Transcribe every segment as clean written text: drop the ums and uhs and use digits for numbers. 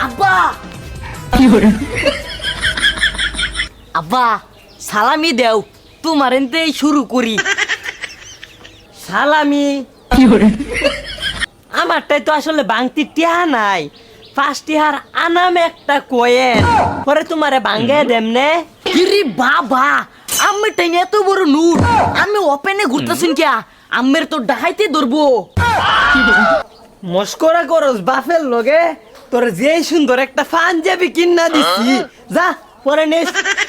আব্বা আব্বা সালামি দেও তোমার এনতেই শুরু করি। সালামি আমারটাই তো আসলে বাংতি টিহা নাই, 5 টিহার আনাম একটা কয়েন, পরে তোমারে বাঙ্গে দেমনে। কিরে বাবা আমি টাইম এত বড় নুট আমি ওপেনে ঘুরতেছুন কিয়া আম্মের তো ডাহাইতে ধরবো। মস্করা করস বাপের লগে, তোর যেই সুন্দর একটা পাঞ্জাবি কিনা দিছি, যা পরে নিস।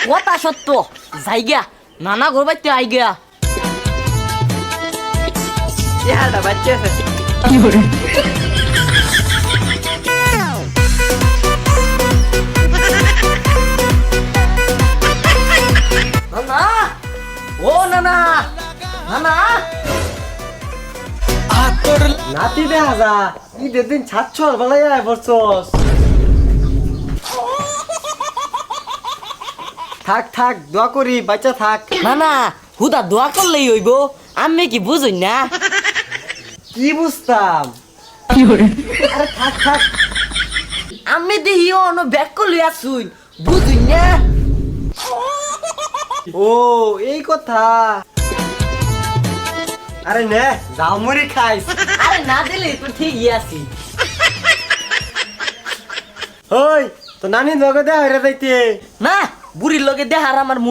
কথা সত্য যাই গিয়া নানা ঘর বাইতে আই গিয়া। চেহারাটা বাচ্চা আছে। নানা ও নানা নানা নাতি দেখা যা ঈদের দিন ছাড়ছর বেলায় বসছস। থাক থাক দোয়া করি বাচ্চা থাক। নানা হুদা দোয়া করলেই হইব আমি কি বুঝুন না। কি বুঝতাম। আরে থাক থাক। আমি দেখি অন ব্যাক করলে আসুন বুঝুন না। ও এই কথা। আরে নে যাও মুড়ি খাইস। আরে না দিলে তো ঠিকই আছি। ওই তো নানি লগে দেখা হইরা যাইতে। না বুড়ির লগে দেখার আমার